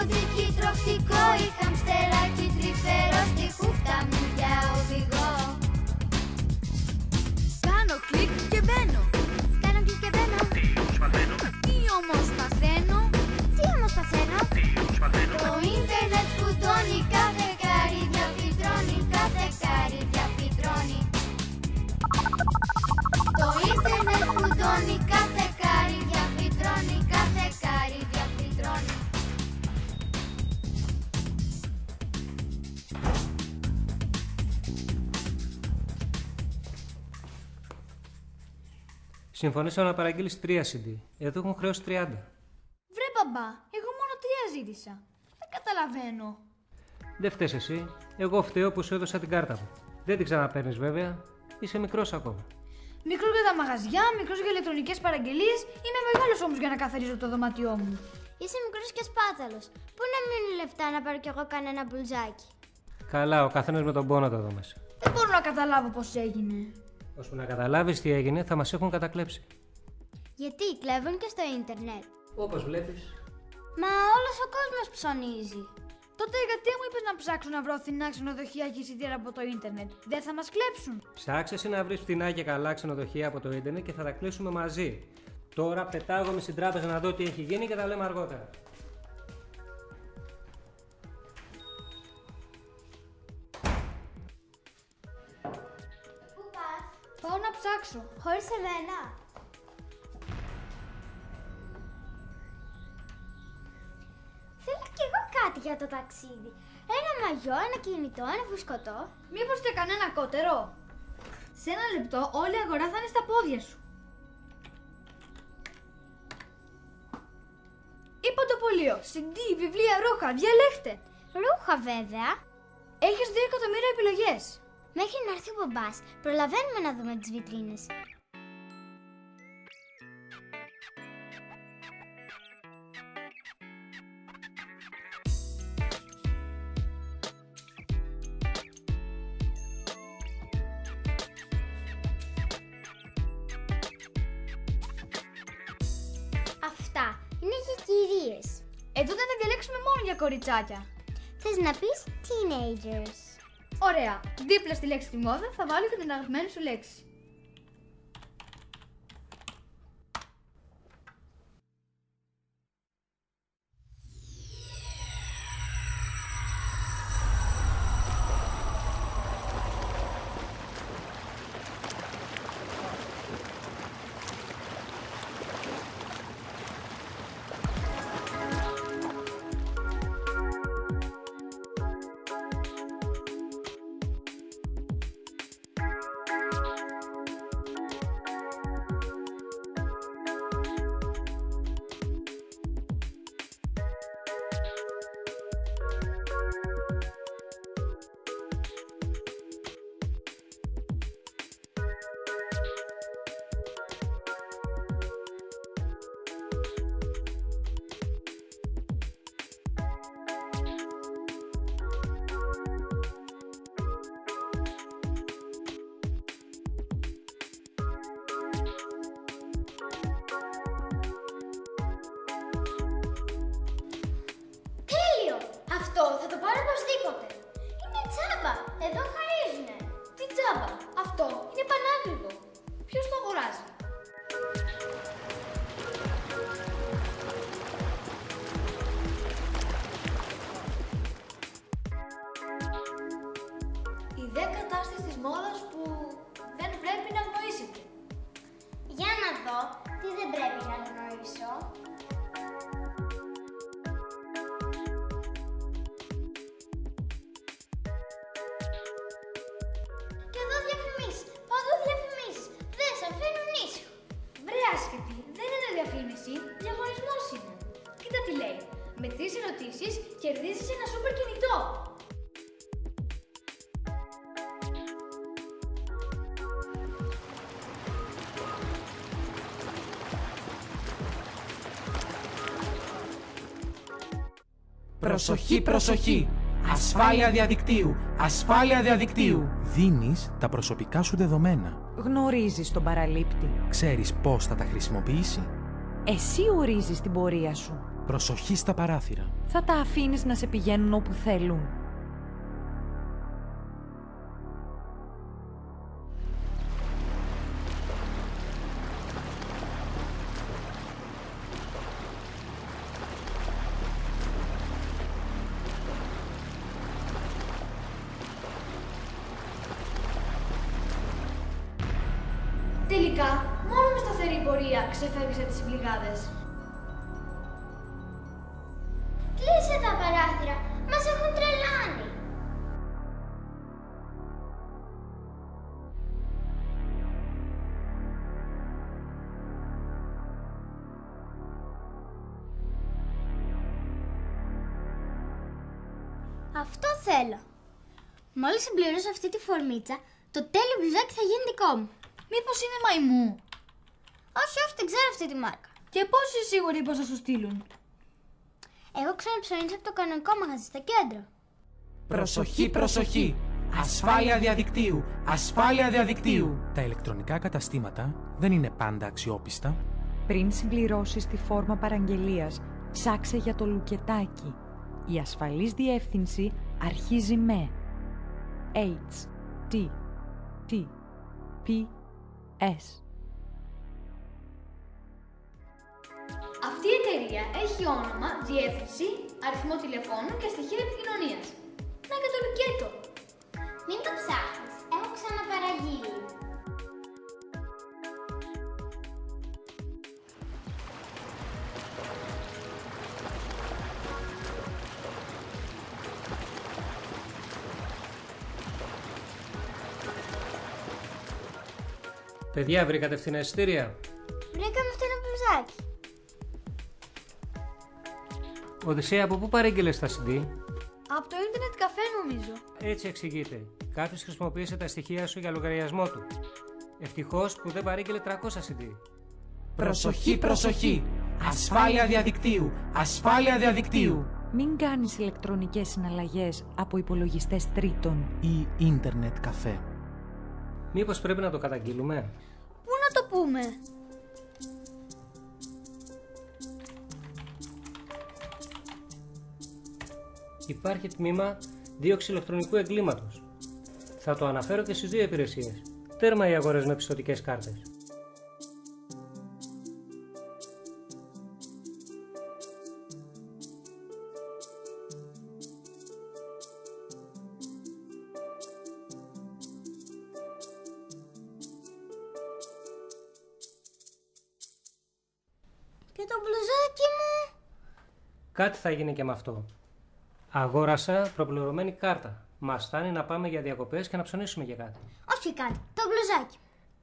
πουδρίκι τροχτικό, ή χαμστεράκι τρυφερό στη χούφτα μου για οδηγό. Κάνω κλικ και μπαίνω. Κάνω κλικ και μπαίνω. Τι όμως παθαίνω. Τι όμως παθαίνω. Το ίντερνετ φουντώνει, κάθε καρύδια φιλτρώνει, κάθε καρύδια φιλτρώνει. Το ίντερνετ φουντώνει, κάθε καρύδια φιλτρώνει, κάθε καρύδια φιλτρώνει. Συμφωνήσαμε να παραγγείλεις 3 CD. Εδώ έχουν χρέος 30. Βρε μπαμπά, εγώ μόνο 3 ζήτησα. Δεν καταλαβαίνω. Δεν φταίς εσύ. Εγώ φταίω που σου έδωσα την κάρτα μου. Δεν την ξαναπαίρνεις βέβαια. Είσαι μικρός ακόμα. Μικρός για τα μαγαζιά, μικρός για ηλεκτρονικές παραγγελίες. Είμαι μεγάλος όμως για να καθαρίζω το δωμάτιό μου. Είσαι μικρός και σπάταλος. Πού να μείνουν λεφτά να πάρω κι εγώ κανένα μπουλζάκι. Καλά, ο καθένας με τον πόνο του εδώ μέσα. Δεν μπορώ να καταλάβω πώς έγινε. Ώσπου να καταλάβεις τι έγινε, θα μας έχουν κατακλέψει. Γιατί κλέβουν και στο ίντερνετ. Όπως βλέπεις. Μα όλος ο κόσμος ψωνίζει. Τότε γιατί μου είπες να ψάξω να βρω φθηνά ξενοδοχεία και εισιτήρια από το ίντερνετ. Δεν θα μας κλέψουν. Ψάξε εσύ να βρεις φθηνά και καλά ξενοδοχεία από το ίντερνετ και θα τα κλείσουμε μαζί. Τώρα πετάγομαι στην τράπεζα να δω τι έχει γίνει και τα λέμε αργότερα. Πού πας? Πάω να ψάξω. Χωρίς εμένα. Θέλω κι εγώ κάτι για το ταξίδι. Ένα μαγιό, ένα κινητό, ένα φουσκωτό. Μήπως και κανένα κότερο. Σε ένα λεπτό όλη η αγορά θα είναι στα πόδια σου. Ή παντοπολείο, CD, βιβλία, ρούχα, διαλέχτε. Ρούχα βέβαια. Έχεις 2 εκατομμύρια επιλογές. Μέχρι να έρθει ο μπαμπάς, προλαβαίνουμε να δούμε τις βιτρίνες. Αυτά είναι για κυρίες. Εδώ δεν θα διαλέξουμε μόνο για κοριτσάκια. Θες να πεις teenagers. Ωραία. Δίπλα στη λέξη τη μόδα θα βάλω και την αγαπημένη σου λέξη. Αυτό θα το πάρω οπωσδήποτε. Είναι τσάμπα. Εδώ χαρίζουνε. Τι τζάμπα. Αυτό είναι πανάκριβο. Ποιος το αγοράζει? Οι 10 κατάσταση της μόδας που δεν πρέπει να γνωρίσετε. Για να δω τι δεν πρέπει να γνωρίσω. Και εδώ διαφημίσεις. Παντού διαφημίσεις. Δεν σε αφήνουν ήσυχο. Βρε άσχετη, δεν είναι διαφήμιση, διαγωνισμός είναι. Κοίτα τι λέει. Με 3 ερωτήσεις κερδίζεις ένα σούπερ κινητό. Προσοχή, προσοχή! Ασφάλεια διαδικτύου! Ασφάλεια διαδικτύου! Δίνεις τα προσωπικά σου δεδομένα. Γνωρίζεις τον παραλήπτη. Ξέρεις πώς θα τα χρησιμοποιήσει. Εσύ ορίζεις την πορεία σου. Προσοχή στα παράθυρα. Θα τα αφήνεις να σε πηγαίνουν όπου θέλουν? Τελικά, μόνο με σταθερή πορεία ξεφεύγεις από τις πληγάδες. Κλείσε τα παράθυρα, μας έχουν τρελάνει. Αυτό θέλω. Μόλις συμπληρώσω αυτή τη φορμίτσα, το τέλειο μπλουζάκι θα γίνει δικό μου. Μήπως είναι μαϊμού? Όχι, όχι, δεν ξέρω αυτή τη μάρκα. Και πώς είσαι σίγουρη πως θα σου στείλουν? Εγώ ξαναψωνίσω από το κανονικό μαγαζί στο κέντρο. Προσοχή, προσοχή! Ασφάλεια διαδικτύου! Ασφάλεια διαδικτύου! Τα ηλεκτρονικά καταστήματα δεν είναι πάντα αξιόπιστα. Πριν συμπληρώσεις τη φόρμα παραγγελίας, ψάξε για το λουκετάκι. Η ασφαλής διεύθυνση αρχίζει με HTTPS. Αυτή η εταιρεία έχει όνομα, διεύθυνση, αριθμό τηλεφώνου και στοιχεία επικοινωνίας. Να και το λουκέτο. Μην το ψάχνεις, έχω ξαναπαραγγείλει. Παιδιά, βρήκατε φθηνά εισιτήρια? Βρήκαμε αυτό ένα μπλουζάκι. Οδυσσέα, από πού παρήγγειλες τα CD? Από το ίντερνετ καφέ νομίζω. Έτσι εξηγείται. Κάποιος χρησιμοποίησε τα στοιχεία σου για λογαριασμό του. Ευτυχώς που δεν παρήγγειλε 300 CD. Προσοχή, προσοχή! Ασφάλεια διαδικτύου! Ασφάλεια διαδικτύου! Μην κάνεις ηλεκτρονικές συναλλαγές από υπολογιστές τρίτων Ή ίντερνετ καφέ. Μήπως πρέπει να το καταγγείλουμε? Πού να το πούμε? Υπάρχει τμήμα δίωξη ηλεκτρονικού εγκλήματος. Θα το αναφέρω και στις δύο υπηρεσίες. Τέρμα οι αγορές με πιστωτικές κάρτες. Και το μπλουζάκι μου. Κάτι θα γίνει και με αυτό. Αγόρασα προπληρωμένη κάρτα. Μας φτάνει να πάμε για διακοπές και να ψωνίσουμε για κάτι. Όχι κάτι, το μπλουζάκι.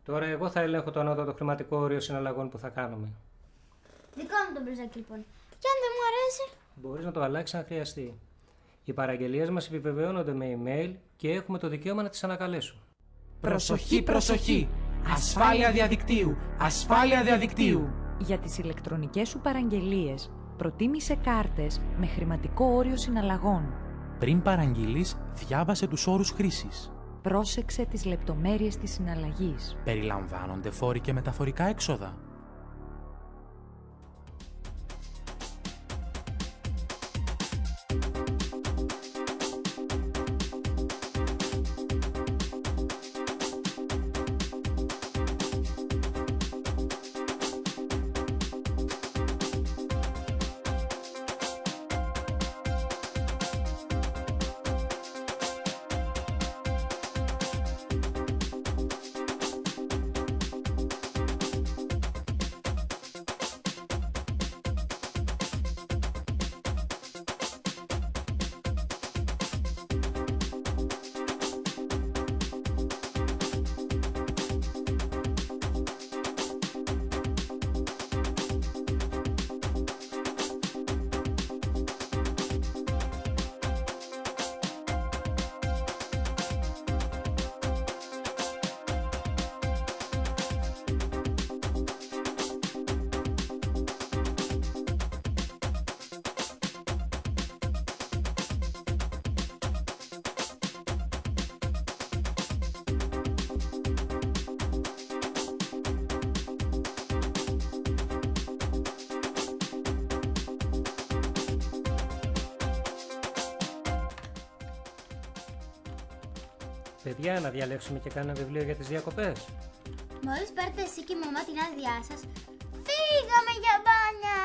Τώρα εγώ θα ελέγχω το ανώτατο χρηματικό όριο συναλλαγών που θα κάνουμε. Δικό μου το μπλουζάκι λοιπόν. Και αν δεν μου αρέσει? Μπορείς να το αλλάξεις αν χρειαστεί. Οι παραγγελίες μας επιβεβαιώνονται με email και έχουμε το δικαίωμα να τις ανακαλέσουμε. Προσοχή, προσοχή! Ασφάλεια διαδικτύου! Ασφάλεια διαδικτύου! Για τις ηλεκτρονικές σου παραγγελίες, προτίμησε κάρτες με χρηματικό όριο συναλλαγών. Πριν παραγγείλεις, διάβασε τους όρους χρήσης. Πρόσεξε τις λεπτομέρειες της συναλλαγής. Περιλαμβάνονται φόροι και μεταφορικά έξοδα. Παιδιά, να διαλέξουμε και κάνα βιβλίο για τις διακοπές. Μόλις πάρετε εσύ και η μαμά την άδειά σας, φύγαμε για μπάνια!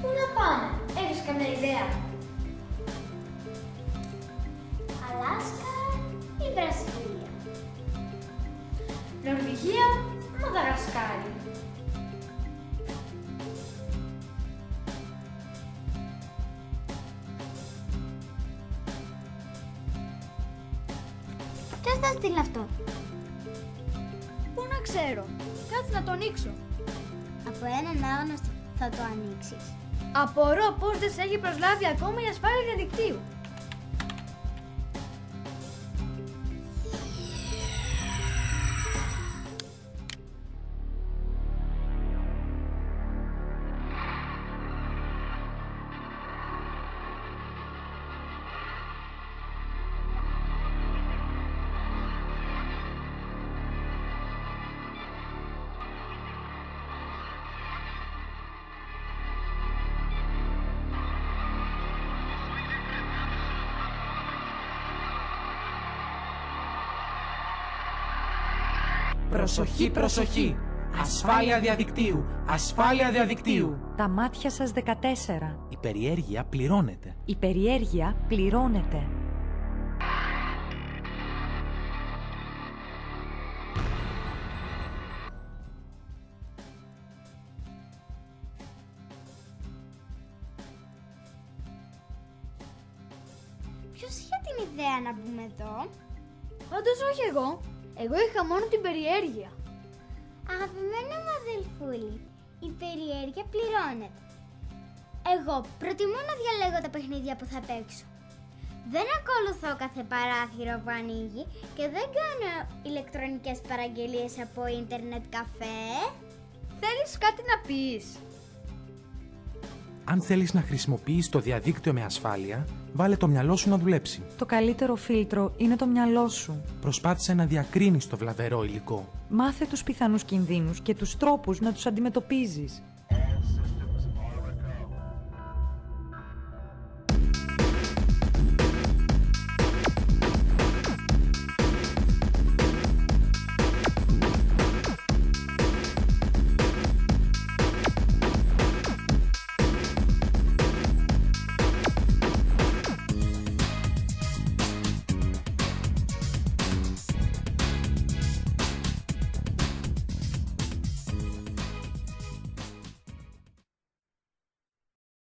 Πού να πάμε, έχεις καμιά ιδέα? Αλάσκα ή Βραζιλία? Νορβηγία, Μαδαγασκάρη. Ποιος θα στείλει αυτό? Πού να ξέρω, κάτσε να το ανοίξω. Από έναν άγνωστο θα το ανοίξεις. Απορώ πώς δεν σε έχει προσλάβει ακόμα η ασφάλεια διαδικτύου. Προσοχή, προσοχή! Ασφάλεια διαδικτύου! Ασφάλεια διαδικτύου! Τα μάτια σας 14. Η περιέργεια πληρώνεται. Η περιέργεια πληρώνεται. Ποιος είχε την ιδέα να μπούμε εδώ? Όντως όχι εγώ. Εγώ είχα μόνο την περιέργεια. Αγαπημένο μου αδελφούλη, η περιέργεια πληρώνεται. Εγώ προτιμώ να διαλέγω τα παιχνίδια που θα παίξω. Δεν ακολουθώ κάθε παράθυρο που ανοίγει και δεν κάνω ηλεκτρονικές παραγγελίες από ίντερνετ καφέ. Θέλεις κάτι να πεις? Αν θέλεις να χρησιμοποιείς το διαδίκτυο με ασφάλεια, βάλε το μυαλό σου να δουλέψει. Το καλύτερο φίλτρο είναι το μυαλό σου. Προσπάθησε να διακρίνεις το βλαβερό υλικό. Μάθε τους πιθανούς κινδύνους και τους τρόπους να τους αντιμετωπίζεις.